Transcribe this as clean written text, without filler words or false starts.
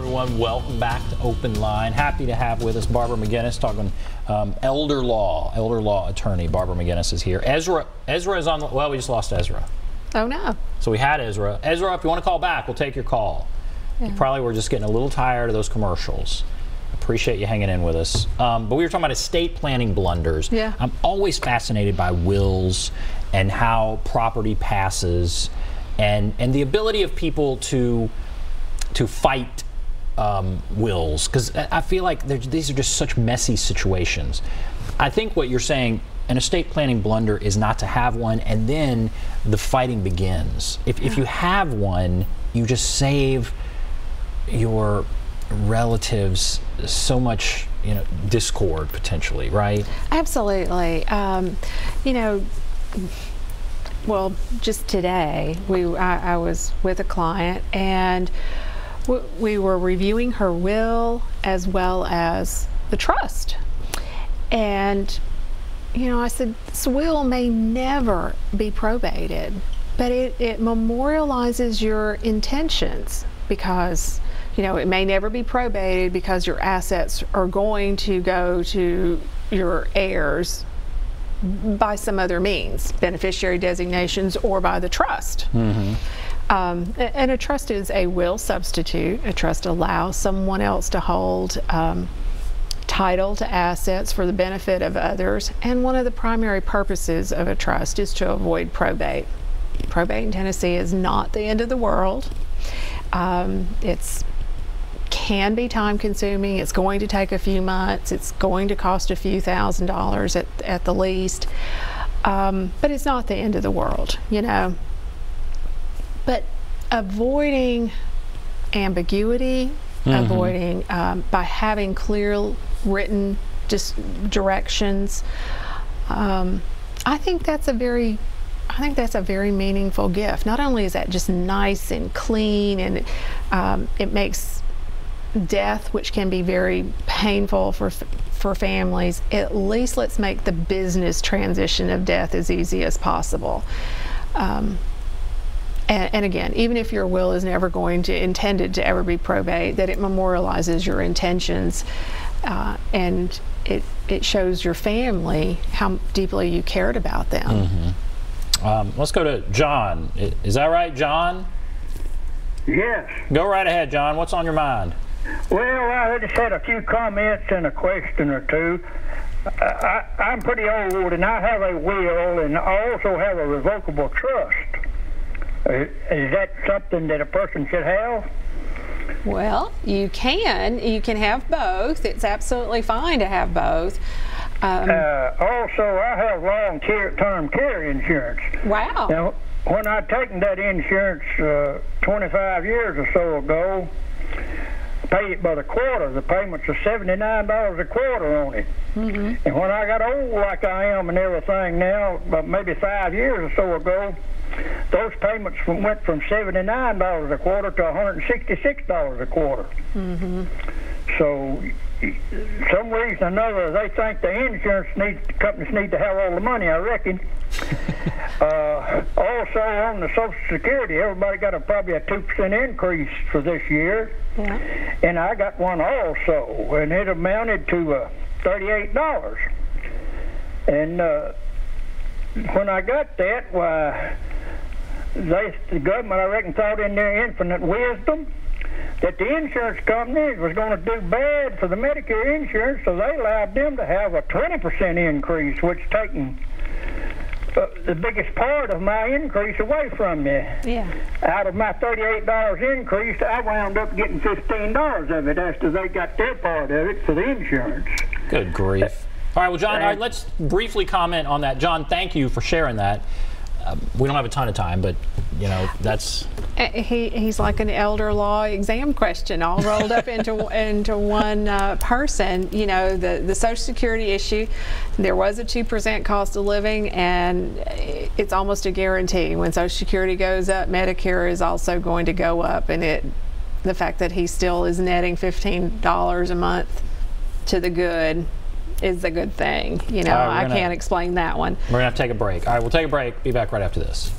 everyone. Welcome back to OpenLine. Happy to have with us Barbara McGinnis, talking elder law attorney. Barbara McGinnis is here. Ezra is on the, well, we just lost Ezra. Oh, no. So we had Ezra. Ezra, if you want to call back, we'll take your call. Yeah. You probably were just getting a little tired of those commercials. Appreciate you hanging in with us. But we were talking about estate planning blunders. Yeah. I'm always fascinated by wills and how property passes and the ability of people to fight wills, because I feel like these are just such messy situations. I think what you're saying, an estate planning blunder is not to have one, and then the fighting begins. If you have one, you just save your relatives so much, discord potentially, right? Absolutely. Well, just today, I was with a client, and we were reviewing her will as well as the trust. And, I said, this will may never be probated, but it memorializes your intentions, because, it may never be probated because your assets are going to go to your heirs by some other means, beneficiary designations or by the trust. Mm-hmm. And a trust is a will substitute. A trust allows someone else to hold title to assets for the benefit of others, and one of the primary purposes of a trust is to avoid probate. Probate in Tennessee is not the end of the world. It can be time consuming. It's going to take a few months. It's going to cost a few $1,000s at the least. But it's not the end of the world, But avoiding ambiguity, avoiding by having clear written directions, I think that's a very meaningful gift. Not only is that just nice and clean, and it makes death, which can be very painful for families, at least let's make the business transition of death as easy as possible. And again, even if your will is never intended to ever be probate, that it memorializes your intentions, and it shows your family how deeply you cared about them. Mm-hmm. Let's go to John. Is that right, John? Yes. Go right ahead, John. What's on your mind? Well, I just had a few comments and a question or two. I'm pretty old, and I have a will, and I also have a revocable trust. Is that something that a person should have? Well, you can have both. It's absolutely fine to have both. Also, I have long-term care insurance. Wow. Now, when I taken that insurance 25 years or so ago, I paid it by the quarter. The payments are $79 a quarter on it. Mm-hmm. And when I got old like I am and everything now, about maybe 5 years or so ago, those payments went from $79 a quarter to $166 a quarter. Mm-hmm. So, some reason or another, they think the insurance companies need to have all the money, I reckon. Also, on the Social Security, everybody got probably a 2% increase for this year. Yeah. And I got one also, and it amounted to $38. And when I got that, why, the government, I reckon, thought in their infinite wisdom that the insurance companies was going to do bad for the Medicare insurance, so they allowed them to have a 20% increase, which taking the biggest part of my increase away from me. Yeah. Out of my $38 increase, I wound up getting $15 of it after they got their part of it for the insurance. Good grief. All right, well, John, let's briefly comment on that. John, thank you for sharing that. We don't have a ton of time, but that's... He's like an elder law exam question all rolled up into one person. The Social Security issue, there was a 2% cost of living, and it's almost a guarantee. When Social Security goes up, Medicare is also going to go up, and the fact that he still is netting $15 a month to the good is a good thing. I can't explain that one. We're going to have to take a break. All right, we'll take a break. Be back right after this.